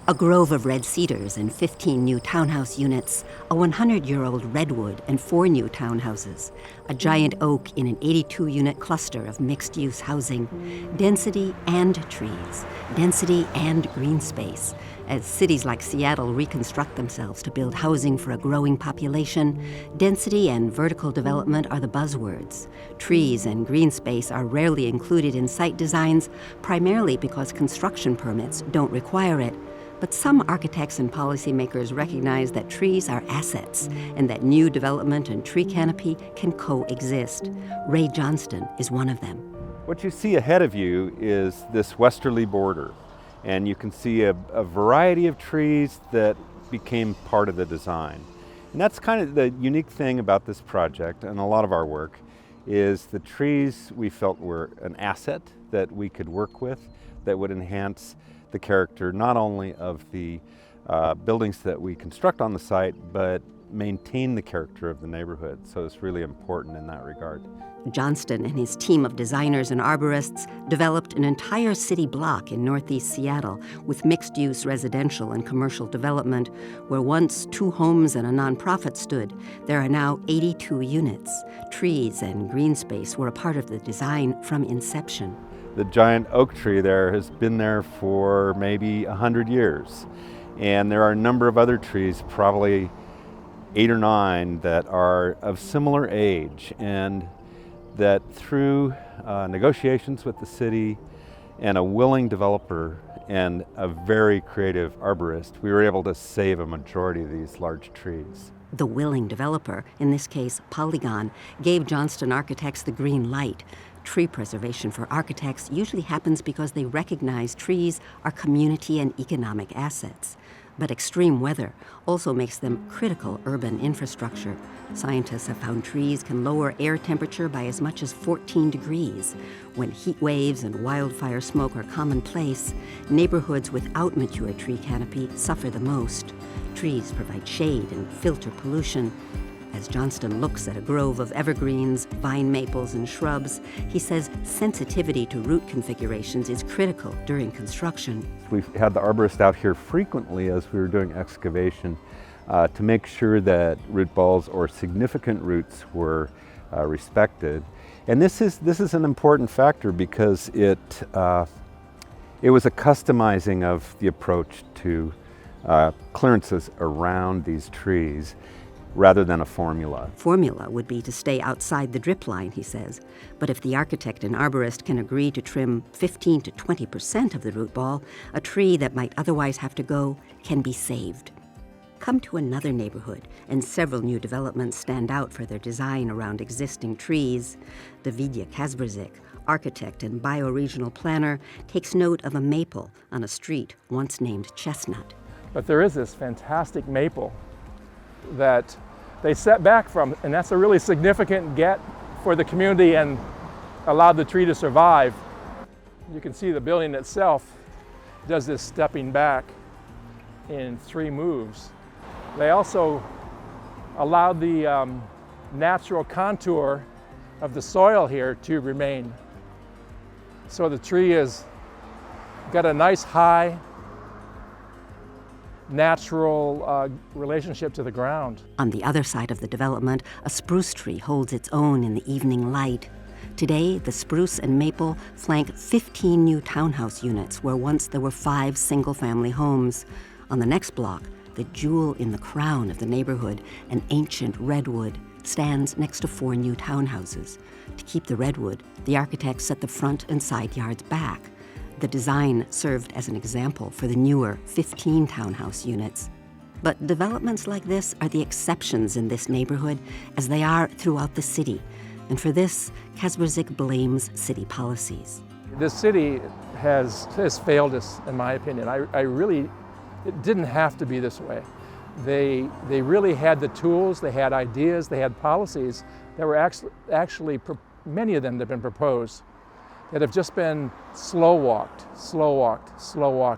A grove of red cedars and 15 new townhouse units, a 100-year-old redwood and 4 new townhouses, a giant oak in an 82-unit cluster of mixed-use housing, density and trees, density and green space. As cities like Seattle reconstruct themselves to build housing for a growing population, density and vertical development are the buzzwords. Trees and green space are rarely included in site designs, primarily because construction permits don't require it. But some architects and policymakers recognize that trees are assets and that new development and tree canopy can coexist. Ray Johnston is one of them. What you see ahead of you is this westerly border, and you can see a variety of trees that became part of the design. And that's kind of the unique thing about this project and a lot of our work is the trees we felt were an asset that we could work with that would enhance the character not only of the buildings that we construct on the site, but maintain the character of the neighborhood. So it's really important in that regard. Johnston and his team of designers and arborists developed an entire city block in northeast Seattle with mixed-use residential and commercial development. Where once 2 homes and a nonprofit stood, there are now 82 units. Trees and green space were a part of the design from inception. The giant oak tree there has been there for maybe 100 years. And there are a number of other trees, probably 8 or 9, that are of similar age, and that through negotiations with the city and a willing developer and a very creative arborist, we were able to save a majority of these large trees. The willing developer, in this case Polygon, gave Johnston Architects the green light. Tree preservation for architects usually happens because they recognize trees are community and economic assets. But extreme weather also makes them critical urban infrastructure. Scientists have found trees can lower air temperature by as much as 14 degrees. When heat waves and wildfire smoke are commonplace, neighborhoods without mature tree canopy suffer the most. Trees provide shade and filter pollution. As Johnston looks at a grove of evergreens, vine maples, and shrubs, he says sensitivity to root configurations is critical during construction. We've had the arborist out here frequently as we were doing excavation to make sure that root balls or significant roots were respected. And this is an important factor because it was a customizing of the approach to clearances around these trees, rather than a formula. Formula would be to stay outside the drip line, he says. But if the architect and arborist can agree to trim 15 to 20% of the root ball, a tree that might otherwise have to go can be saved. Come to another neighborhood, and several new developments stand out for their design around existing trees. Davidya Kazberzik, architect and bioregional planner, takes note of a maple on a street once named Chestnut. But there is this fantastic maple that they set back from, and that's a really significant get for the community and allowed the tree to survive. You can see the building itself does this stepping back in 3 moves. They also allowed the natural contour of the soil here to remain. So the tree has got a nice high natural relationship to the ground. On the other side of the development, a spruce tree holds its own in the evening light. Today, the spruce and maple flank 15 new townhouse units where once there were 5 single-family homes. On the next block, the jewel in the crown of the neighborhood, an ancient redwood, stands next to 4 new townhouses. To keep the redwood, the architects set the front and side yards back. The design served as an example for the newer 15 townhouse units. But developments like this are the exceptions in this neighborhood, as they are throughout the city. And for this, Kazberzik blames city policies. This city has failed us, in my opinion. It didn't have to be this way. They really had the tools, they had ideas, they had policies that were actually many of them that have been proposed, that have just been slow walked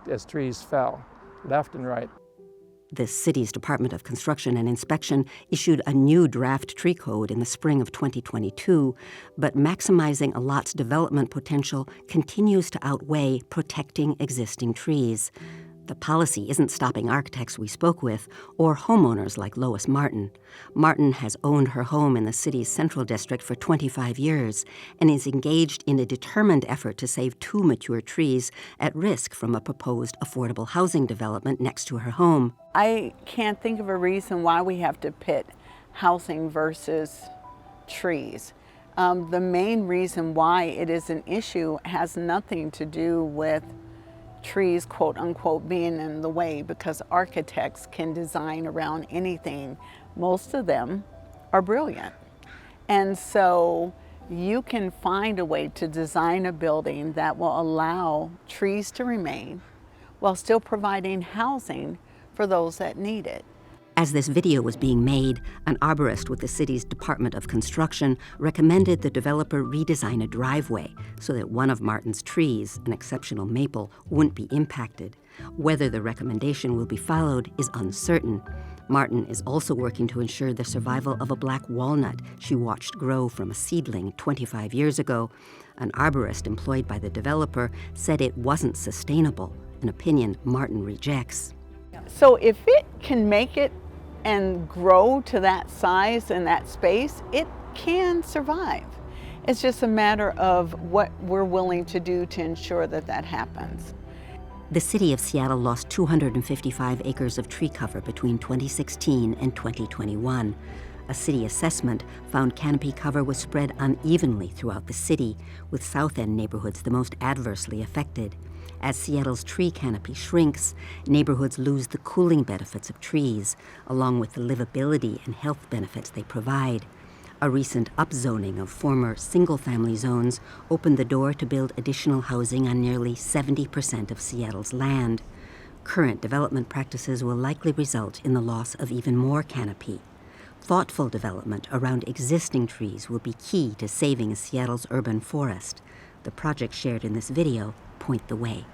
as trees fell, left and right. The city's Department of Construction and Inspection issued a new draft tree code in the spring of 2022, but maximizing a lot's development potential continues to outweigh protecting existing trees. The policy isn't stopping architects we spoke with or homeowners like Lois Martin. Martin has owned her home in the city's Central District for 25 years and is engaged in a determined effort to save 2 mature trees at risk from a proposed affordable housing development next to her home. I can't think of a reason why we have to pit housing versus trees. The main reason why it is an issue has nothing to do with trees, quote unquote, being in the way, because architects can design around anything. Most of them are brilliant. And so you can find a way to design a building that will allow trees to remain while still providing housing for those that need it. As this video was being made, an arborist with the city's Department of Construction recommended the developer redesign a driveway so that one of Martin's trees, an exceptional maple, wouldn't be impacted. Whether the recommendation will be followed is uncertain. Martin is also working to ensure the survival of a black walnut she watched grow from a seedling 25 years ago. An arborist employed by the developer said it wasn't sustainable, an opinion Martin rejects. So if it can make it and grow to that size and that space, it can survive. It's just a matter of what we're willing to do to ensure that that happens. The city of Seattle lost 255 acres of tree cover between 2016 and 2021. A city assessment found canopy cover was spread unevenly throughout the city, with South End neighborhoods the most adversely affected. As Seattle's tree canopy shrinks, neighborhoods lose the cooling benefits of trees, along with the livability and health benefits they provide. A recent upzoning of former single-family zones opened the door to build additional housing on nearly 70% of Seattle's land. Current development practices will likely result in the loss of even more canopy. Thoughtful development around existing trees will be key to saving Seattle's urban forest. The projects shared in this video point the way.